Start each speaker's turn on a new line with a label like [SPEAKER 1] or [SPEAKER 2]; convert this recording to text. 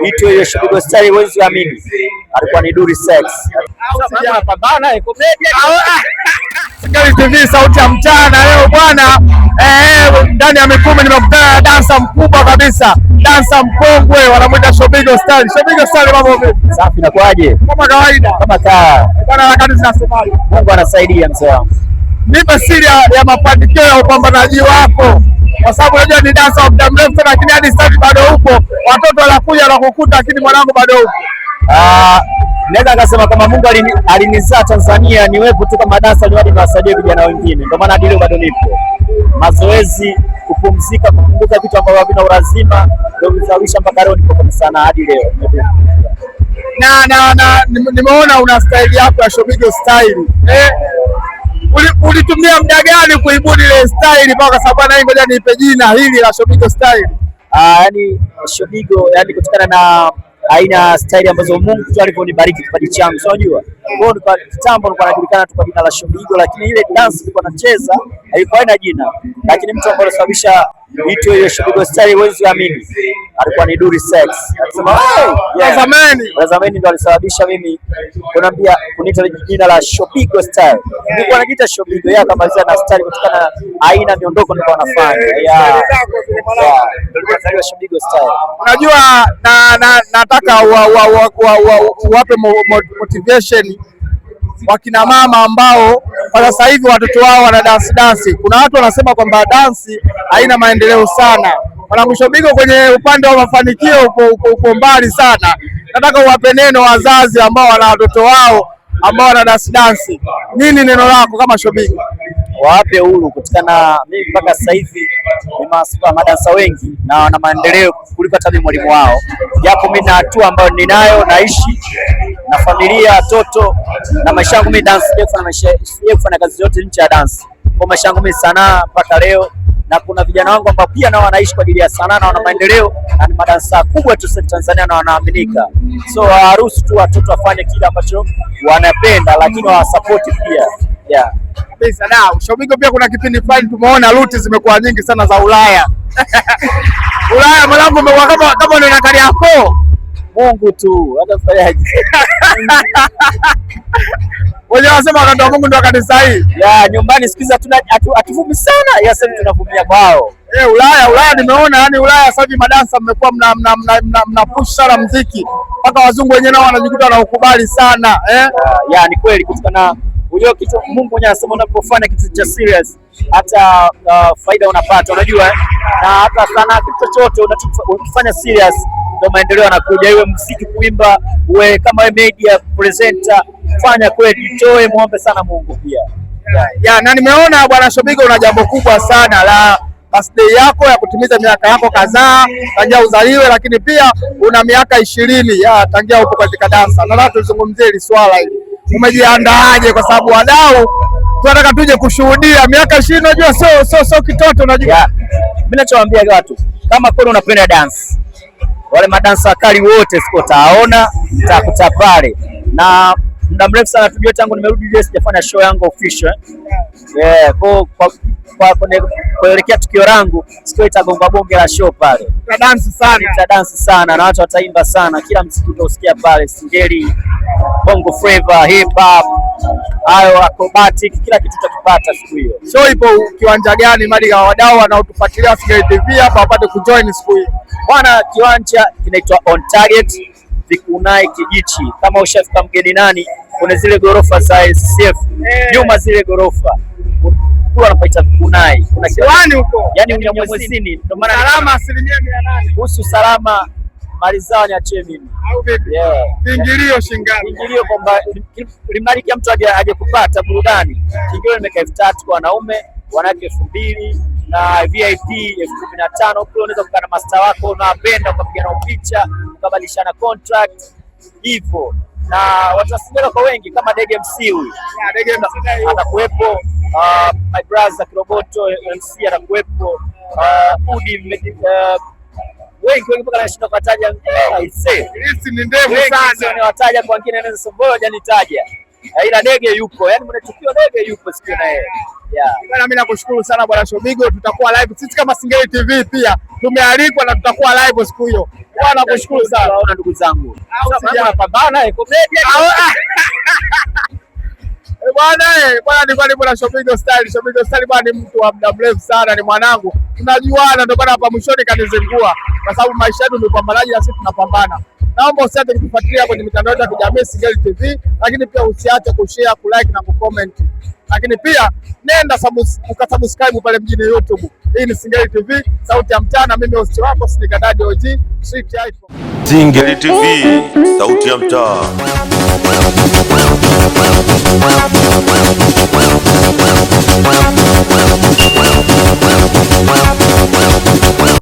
[SPEAKER 1] Ito ile Shobigo Style huwezi kuamini. Alikuwa ni Dully Sykes.
[SPEAKER 2] Anapambana comedian. Singeli TV sauti ya mchana leo bwana. Ndani ya Mikumi nimekutana na dansa mkubwa kabisa. Dansa mkongwe wanamuita Shobigo Style. Shobigo Style mambo vipi?
[SPEAKER 1] Safi na kwaje?
[SPEAKER 2] Kama kawaida.
[SPEAKER 1] Kama kaa.
[SPEAKER 2] Bwana harakati zinasemaje?
[SPEAKER 1] Mungu anasaidia mzee wangu.
[SPEAKER 2] Nipe siri ya mafanikio ya upambanaji wako. Kwa sababu unajua ni dansa wa muda mrefu lakini hadi sasa bado upo. Watoto wanakuja na kukuta lakini mwanangu bado upo.
[SPEAKER 1] Naweza nikasema kama Mungu alinizaa Tanzania niwepo tu kama dansa ni hadi niwasaidie vijana wengine. Ndio maana hadi leo bado nipo. Mazoezi, kupumzika, kupunguza vitu ambavyo havina ulazima ndio visababisha mpaka leo nipo sana hadi leo.
[SPEAKER 2] Nimeona una style yako ya Shobigo Style. Ulitumia muda gani kuibuni ile style mpaka sababu na ngoja niipe jina hili la Shobigo Style?
[SPEAKER 1] Yani Shobigo yani kutokana na aina style ambazo Mungu tu alivyonibariki kipaji changu. Unajua? Kwa kitambo nilikuwa najulikana tu kwa jina la Shobigo lakini ile dance nilikuwa nacheza haikuwa ina jina. Lakini mtu ambaye alisababisha ito ile Shobigo Style huwezi kuamini. Alikuwa ni Dully Sykes. Akasema, zamani ndio alisababisha mimi kuniambia kuniita jina la Shobigo Style. Nilikuwa najiita Shobigo yeye akamalizia na style kutokana na aina miondoko nilikuwa nafanya. Ndio Shobigo Style.
[SPEAKER 2] Unajua nataka wape motivation wakina mama ambao kwa sasa hivi watoto wao wana dance. Kuna watu wanasema kwamba dance haina maendeleo sana. Mwanangu Shobigo kwenye upande wa mafanikio uko mbali sana. Nataka uwape neno wazazi ambao wana watoto wao ambao wana dance. Nini neno lako kama Shobigo?
[SPEAKER 1] Wape huru kutokana mimi mpaka sasa hivi ni madansa wengi na wana maendeleo kuliko hata mimi mwalimu wao. Japo mimi na hatua ambayo ninayo naishi na familia, watoto na maisha yangu mimi dance kufanya kazi zote nje ya dance. Kwa maisha yangu mimi sanaa mpaka leo na kuna vijana wangu ambao pia nao wanaishi kwa ajili ya sanaa na wana maendeleo na ni madansa kubwa tu Tanzania na wanaaminika. So harusi tu watoto wafanye kile ambacho wanapenda lakini wasupport pia. Yeah.
[SPEAKER 2] Kabisa na Shobigo pia kuna kipindi fulani tumeona ruti zimekuwa nyingi sana za Ulaya. Ulaya mlango umekuwa kama unaona kali yako.
[SPEAKER 1] Mungu tu hata fanyaje.
[SPEAKER 2] Wewe unasema wakati wa Mungu ndio wakati sahihi.
[SPEAKER 1] Nyumbani sikiza hatuvumi sana. Sasa tunavumia kwao.
[SPEAKER 2] Ulaya nimeona yani Ulaya sasa hivi madansa mmekuwa mna push sana muziki. Mpaka wazungu wenyewe nao wanajikuta wanaukubali sana,
[SPEAKER 1] ni kweli kutokana unajua kitu Mungu mwenyewe anasema unapofanya kitu cha serious hata faida unapata unajua na hata sana kitu chochote unachofanya serious ndio maendeleo yanakuja iwe muziki kuimba uwe kama wewe media presenter fanya kweli toe muombe sana Mungu pia.
[SPEAKER 2] Na nimeona bwana Shobigo una jambo kubwa sana la birthday yako ya kutimiza miaka yako kadhaa tangia uzaliwe lakini pia una miaka 20 tangia upo katika dansa. Na tuzungumzie hili swala hili. Umejiandaaje kwa sababu wadau tunataka tuje kushuhudia miaka 20 unajua sio kitoto unajua.
[SPEAKER 1] Mimi nachowaambia watu kama kweli unapenda dance wale madansa kali wote siko taona nitakuta pale na muda mrefu sana tujue tangu nimerudi leo sijafanya show yangu official. Kwa kuelekea tukio langu sikio itagonga bonge la show pale.
[SPEAKER 2] Dance
[SPEAKER 1] sana na watu wataimba sana kila muziki utasikia pale singeli bongo flava hip hop hayo acrobatic kila kitu utakipata siku hiyo.
[SPEAKER 2] Show ipo kiwanja gani mali ya wadau wanaotufuatilia Singeli TV hapa wapate kujoin siku hiyo?
[SPEAKER 1] Bwana kiwanja kinaitwa On Target Vikunai Kijichi. Kama ushafika Mgeni Nani kuna zile gorofa za SCF nyuma zile gorofa kwa wanapaita Vikunai.
[SPEAKER 2] Kuna kiwani huko.
[SPEAKER 1] Yaani Unyamwezini ndio maana
[SPEAKER 2] salama 800%.
[SPEAKER 1] Kuhusu salama mali zao niachie mimi.
[SPEAKER 2] Au vipi? Kiingilio shingapi?
[SPEAKER 1] Kiingilio kwamba limaliki mtu aje kupata burudani. Kiingilio nimeka 3000 kwa wanaume, wanawake 2000 na VIP 15000. Kule unaweza kukaa na master wako unawapenda ukapigana picha, ukabadilishana contract hivyo. Na watu wasigara kwa wengi kama Dege MC huyu.
[SPEAKER 2] Dege MC
[SPEAKER 1] atakuwepo, my brother Kiroboto MC atakuwepo, Udi wengi mpaka nashinda kutaja.
[SPEAKER 2] List ni ndefu sana.
[SPEAKER 1] Ni wataja kwa wengine naweza somboa hajanitaja. ila Dege yupo, yani mnatukio Dege yupo sikio na yeye.
[SPEAKER 2] Bwana, mimi nakushukuru sana bwana Shobigo, tutakuwa live sisi kama Singeli TV pia tumealikwa na tutakuwa live siku hiyo. Bwana, nakushukuru sana.
[SPEAKER 1] Naona ndugu zangu tunapambana comedy
[SPEAKER 2] bwana ni kwani bwana Shobigo Style. Shobigo Style bwana ni mtu wa muda mrefu sana, ni mwanangu, tunajuana, ndio maana hapa mwishoni kanizengua, kwa sababu maisha yetu ni upambanaji na sisi tunapambana. Naomba usiache kutufuatilia kwenye mitandao ya kijamii Singeli TV, lakini pia usiache kushare, kulike na kucomment, lakini pia nenda ukasubscribe pale mjini YouTube. Hii ni Singeli TV, sauti ya mtaa, mimi host wako Sneaker Daddy OG Street Icon.
[SPEAKER 3] Singeli TV, sauti ya mtaa.